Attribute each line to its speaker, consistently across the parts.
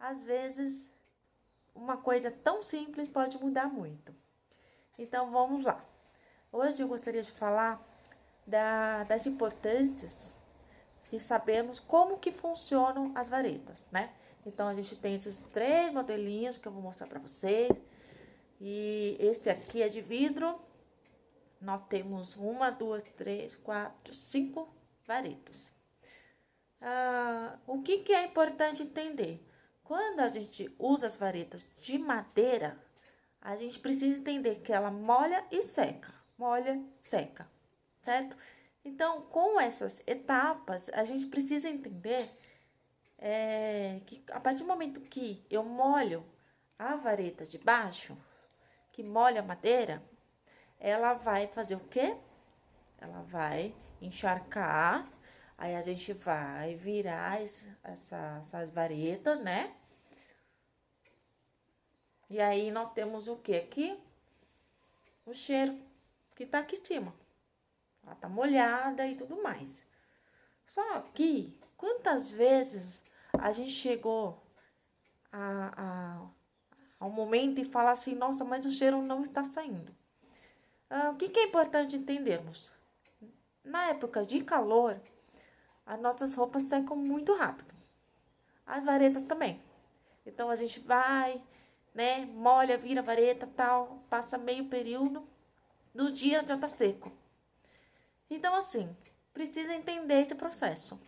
Speaker 1: às vezes, uma coisa tão simples pode mudar muito. Então, vamos lá. Hoje eu gostaria de falar das importâncias de sabermos como que funcionam as varetas, né? Então, a gente tem esses 3 modelinhos que eu vou mostrar para vocês. E este aqui é de vidro. Nós temos 1, 2, 3, 4, 5 varetas. O que é importante entender? Quando a gente usa as varetas de madeira, a gente precisa entender que ela molha, seca, certo? Então, com essas etapas, a gente precisa entender que a partir do momento que eu molho a vareta de baixo, que molha a madeira, ela vai fazer o quê? Ela vai encharcar, aí a gente vai virar essas varetas, né? E aí nós temos o que aqui? O cheiro que tá aqui em cima. Ela tá molhada e tudo mais. Só que, quantas vezes a gente chegou ao momento e fala assim, nossa, mas o cheiro não está saindo. O que é importante entendermos? Na época de calor, as nossas roupas secam muito rápido. As varetas também. Então, a gente vai, né, molha, vira a vareta, tal, passa meio período, no dia já tá seco. Então, assim, precisa entender esse processo.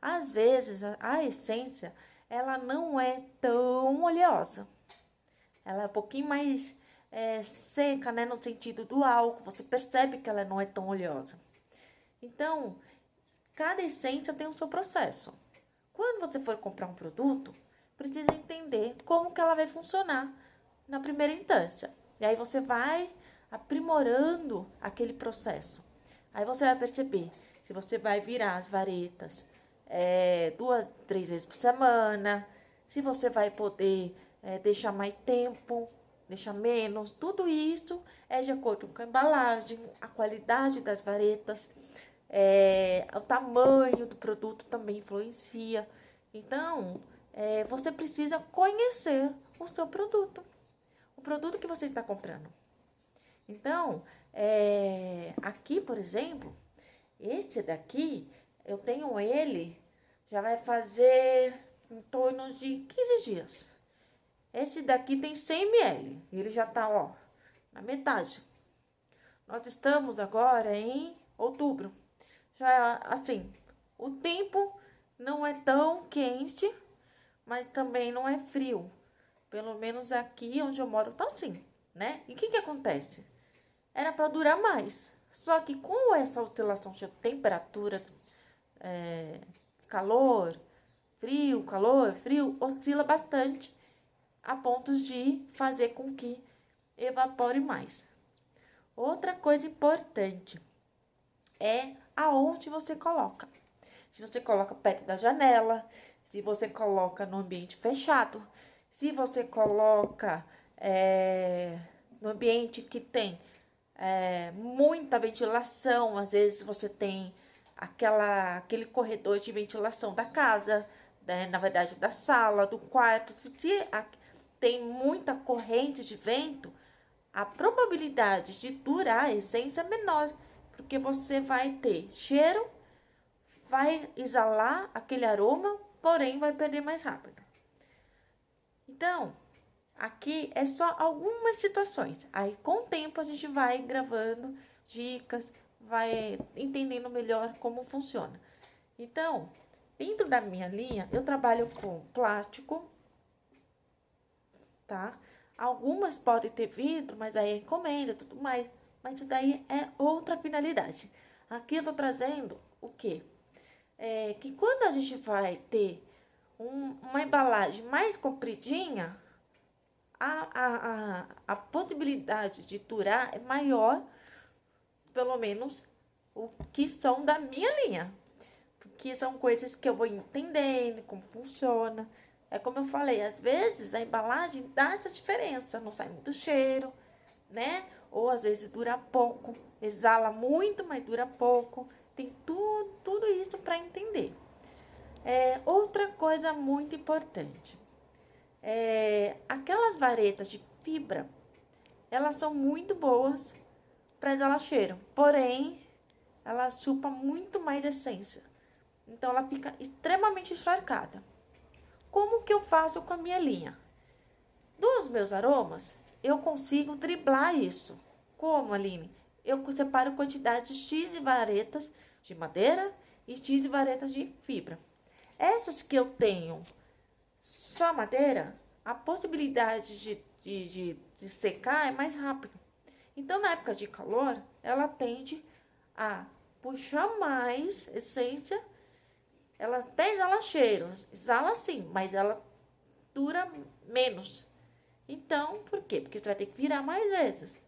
Speaker 1: Às vezes, a essência, ela não é tão oleosa. Ela é um pouquinho mais seca, né, no sentido do álcool. Você percebe que ela não é tão oleosa. Então, cada essência tem o seu processo. Quando você for comprar um produto, precisa entender como que ela vai funcionar na primeira instância. E aí você vai aprimorando aquele processo. Aí você vai perceber se você vai virar as varetas 2, 3 vezes por semana, se você vai poder deixar mais tempo, deixar menos. Tudo isso é de acordo com a embalagem, a qualidade das varetas, o tamanho do produto também influencia. Então, você precisa conhecer o seu produto, o produto que você está comprando. Então, aqui, por exemplo, este daqui, eu tenho ele, já vai fazer em torno de 15 dias. Esse daqui tem 100 ml, ele já tá, ó, na metade. Nós estamos agora em outubro. Já, assim, o tempo não é tão quente, mas também não é frio. Pelo menos aqui onde eu moro tá assim, né? E o que acontece? Era para durar mais. Só que com essa oscilação de temperatura, calor, frio, oscila bastante a ponto de fazer com que evapore mais. Outra coisa importante é aonde você coloca. Se você coloca perto da janela, se você coloca no ambiente fechado, se você coloca no ambiente que tem muita ventilação, às vezes você tem aquele corredor de ventilação da casa, né, na verdade da sala, do quarto, se tem muita corrente de vento, a probabilidade de durar a essência é menor, porque você vai ter cheiro, vai exalar aquele aroma, porém vai perder mais rápido. Então, aqui é só algumas situações. Aí, com o tempo, a gente vai gravando dicas, vai entendendo melhor como funciona. Então, dentro da minha linha, eu trabalho com plástico, tá? Algumas podem ter vidro, mas aí é encomenda, tudo mais. Mas isso daí é outra finalidade. Aqui eu tô trazendo o quê? Que quando a gente vai ter uma embalagem mais compridinha, a possibilidade de durar é maior, pelo menos o que são da minha linha. Porque são coisas que eu vou entendendo, como funciona. É como eu falei, às vezes a embalagem dá essa diferença, não sai muito cheiro, né? Ou às vezes dura pouco, exala muito, mas dura pouco. Tem tudo isso para entender. Outra coisa muito importante. Aquelas varetas de fibra, elas são muito boas para exalar cheiro, porém, ela chupa muito mais essência. Então, ela fica extremamente encharcada. Como que eu faço com a minha linha? Dos meus aromas, eu consigo driblar isso. Como, Aline? Eu separo quantidades X de varetas de madeira e X de varetas de fibra. Essas que eu tenho só madeira, a possibilidade de secar é mais rápido. Então, na época de calor, ela tende a puxar mais essência. Ela até exala cheiro, exala sim, mas ela dura menos. Então, por quê? Porque você vai ter que virar mais vezes,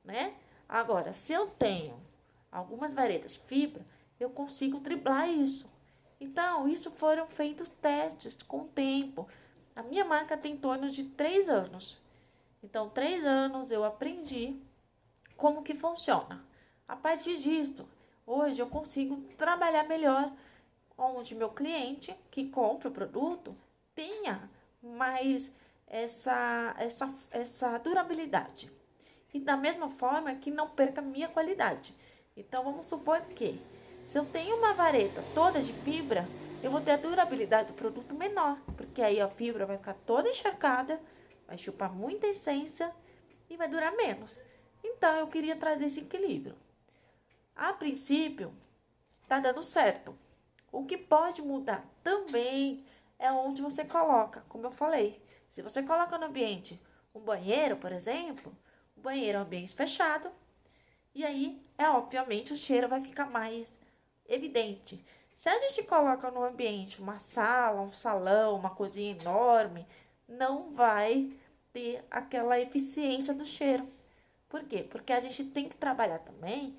Speaker 1: né? Agora, se eu tenho algumas varetas fibra, eu consigo driblar isso. Então, isso foram feitos testes com o tempo. A minha marca tem em torno de 3 anos. Então, 3 anos eu aprendi como que funciona. A partir disso, hoje eu consigo trabalhar melhor onde meu cliente que compra o produto tenha mais essa durabilidade. E da mesma forma que não perca a minha qualidade. Então, vamos supor que se eu tenho uma vareta toda de fibra, eu vou ter a durabilidade do produto menor, porque aí a fibra vai ficar toda encharcada, vai chupar muita essência e vai durar menos. Então, eu queria trazer esse equilíbrio. A princípio, tá dando certo. O que pode mudar também é onde você coloca, como eu falei. Se você coloca no ambiente um banheiro, por exemplo, o banheiro é um ambiente fechado, e aí, obviamente, o cheiro vai ficar mais evidente. Se a gente coloca no ambiente uma sala, um salão, uma cozinha enorme, não vai ter aquela eficiência do cheiro. Por quê? Porque a gente tem que trabalhar também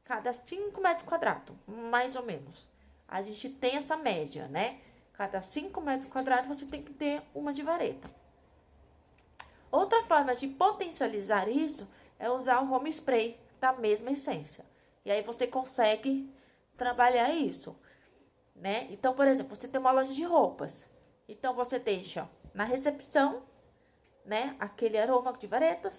Speaker 1: cada 5 metros quadrados, mais ou menos. A gente tem essa média, né? Cada 5 metros quadrados você tem que ter uma de vareta. Outra forma de potencializar isso é usar o home spray da mesma essência. E aí você consegue trabalhar isso, né? Então, por exemplo, você tem uma loja de roupas. Então, você deixa na recepção, né? Aquele aroma de varetas,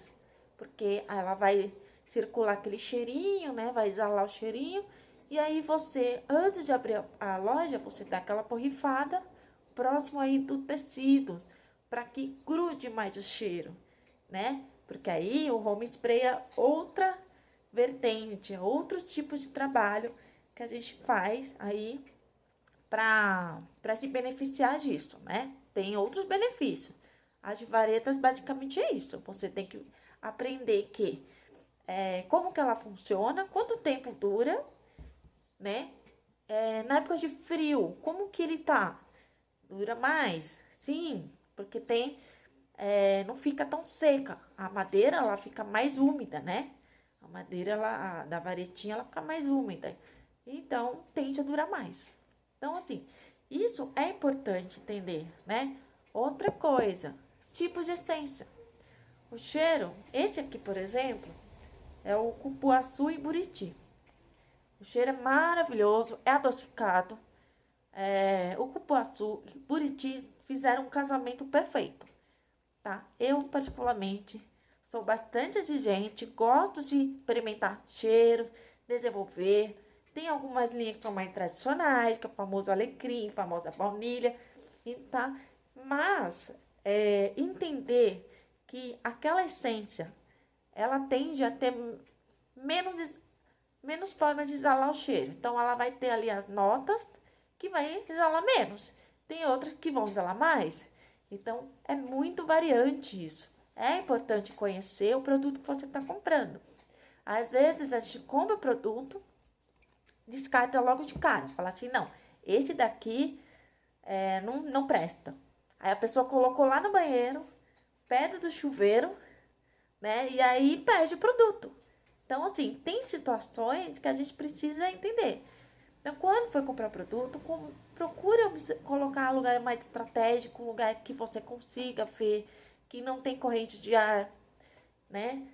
Speaker 1: porque ela vai circular aquele cheirinho, né? Vai exalar o cheirinho. E aí você, antes de abrir a loja, você dá aquela borrifada próximo aí do tecido, para que grude mais o cheiro, né? Porque aí o home spray é outra vertente, é outro tipo de trabalho que a gente faz aí para se beneficiar disso, né? Tem outros benefícios. As varetas basicamente é isso. Você tem que aprender como que ela funciona, quanto tempo dura, né? Na época de frio, como que ele tá? Dura mais? Sim, porque não fica tão seca. A madeira, ela fica mais úmida, né? A madeira, da varetinha, ela fica mais úmida. Então, tende a durar mais. Então, assim, isso é importante entender, né? Outra coisa, tipos de essência. O cheiro, esse aqui, por exemplo, é o cupuaçu e buriti. O cheiro é maravilhoso, é adocicado. O cupuaçu e o buriti fizeram um casamento perfeito, tá? Eu, particularmente, sou bastante exigente, gosto de experimentar cheiros, desenvolver. Tem algumas linhas que são mais tradicionais, que é o famoso alecrim, a famosa baunilha, tá? Mas, entender que aquela essência, ela tende a ter menos formas de exalar o cheiro. Então, ela vai ter ali as notas que vai exalar menos. Tem outras que vão exalar mais. Então, é muito variante isso. É importante conhecer o produto que você está comprando. Às vezes, a gente compra o produto, descarta logo de cara. Fala assim, não, esse daqui não presta. Aí a pessoa colocou lá no banheiro, perto do chuveiro, né? E aí perde o produto. Então, assim, tem situações que a gente precisa entender. Então, quando for comprar produto, procure colocar um lugar mais estratégico, um lugar que você consiga ver, que não tem corrente de ar, né?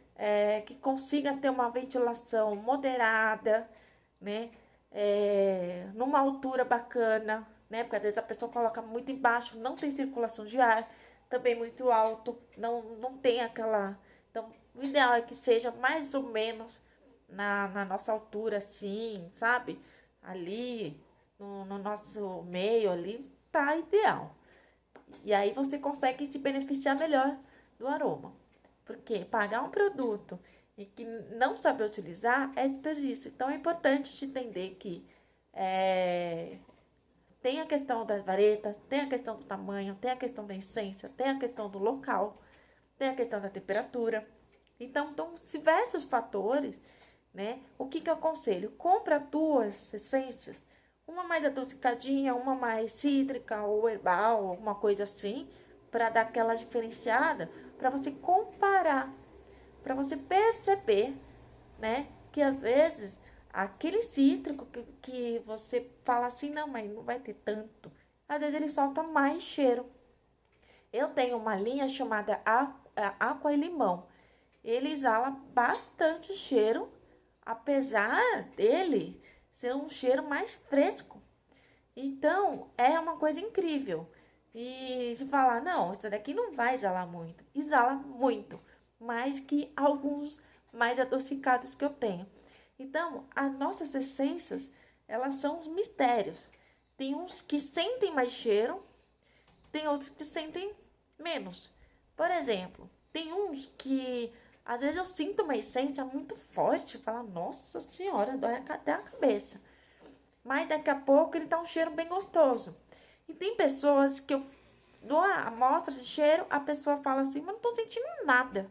Speaker 1: Que consiga ter uma ventilação moderada, né? Numa altura bacana, né? Porque às vezes a pessoa coloca muito embaixo, não tem circulação de ar. também muito alto, não tem aquela... Então, o ideal é que seja mais ou menos na nossa altura, assim, sabe? Ali, no nosso meio ali, tá ideal. E aí você consegue se beneficiar melhor do aroma. Porque pagar um produto e que não sabe utilizar é desperdício. Então é importante te entender que é, tem a questão das varetas, tem a questão do tamanho, tem a questão da essência, tem a questão do local, tem a questão da temperatura. Então, diversos fatores, né? O que eu aconselho? Compra duas essências, uma mais adocicadinha, uma mais cítrica ou herbal, alguma coisa assim, para dar aquela diferenciada, para você comparar, para você perceber, né, que às vezes aquele cítrico que você fala assim, não, mas não vai ter tanto, às vezes ele solta mais cheiro. Eu tenho uma linha chamada Aqua e Limão. Ele exala bastante cheiro, apesar dele ser um cheiro mais fresco. Então, é uma coisa incrível. E de falar, não, isso daqui não vai exalar muito. Exala muito, mais que alguns mais adocicados que eu tenho. Então, as nossas essências, elas são os mistérios. Tem uns que sentem mais cheiro, tem outros que sentem menos. Por exemplo, tem uns que às vezes eu sinto uma essência muito forte, fala, nossa senhora, dói até a cabeça. Mas daqui a pouco ele tá um cheiro bem gostoso. E tem pessoas que eu dou a amostra de cheiro, a pessoa fala assim, mas não tô sentindo nada.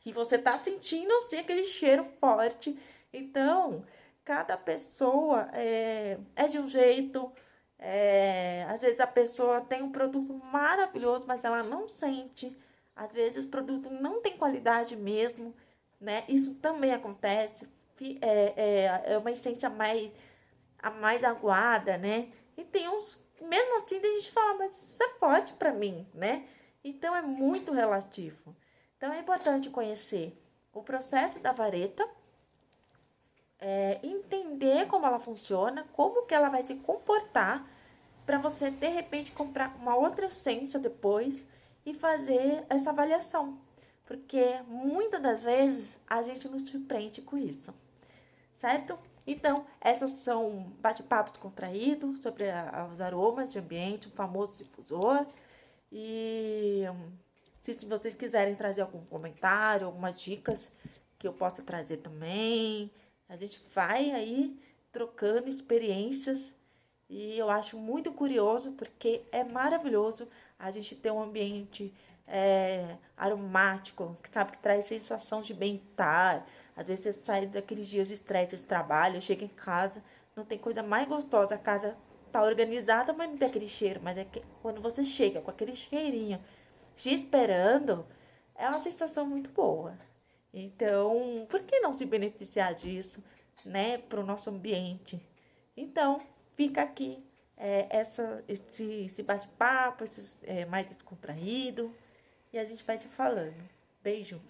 Speaker 1: E você tá sentindo assim aquele cheiro forte. Então, cada pessoa é de um jeito. Às vezes a pessoa tem um produto maravilhoso, mas ela não sente. Às vezes o produto não tem qualidade mesmo, né? Isso também acontece. É uma essência mais aguada, né? E tem uns, mesmo assim, tem gente que fala, mas isso é forte pra mim, né? Então é muito relativo. Então é importante conhecer o processo da vareta, entender como ela funciona, como que ela vai se comportar para você de repente comprar uma outra essência depois e fazer essa avaliação. Porque muitas das vezes a gente nos surpreende com isso, certo? Então, essas são bate-papos contraídos sobre os aromas de ambiente, o famoso difusor. E se vocês quiserem trazer algum comentário, algumas dicas que eu possa trazer também, a gente vai aí trocando experiências e eu acho muito curioso porque é maravilhoso a gente ter um ambiente aromático, que sabe, que traz sensação de bem-estar. Às vezes você sai daqueles dias de estresse de trabalho, chega em casa, não tem coisa mais gostosa, a casa tá organizada, mas não tem aquele cheiro, mas é que quando você chega com aquele cheirinho, te esperando, é uma sensação muito boa. Então, por que não se beneficiar disso, né, para o nosso ambiente? Então, fica aqui esse bate-papo, esse mais descontraído, e a gente vai se falando. Beijo!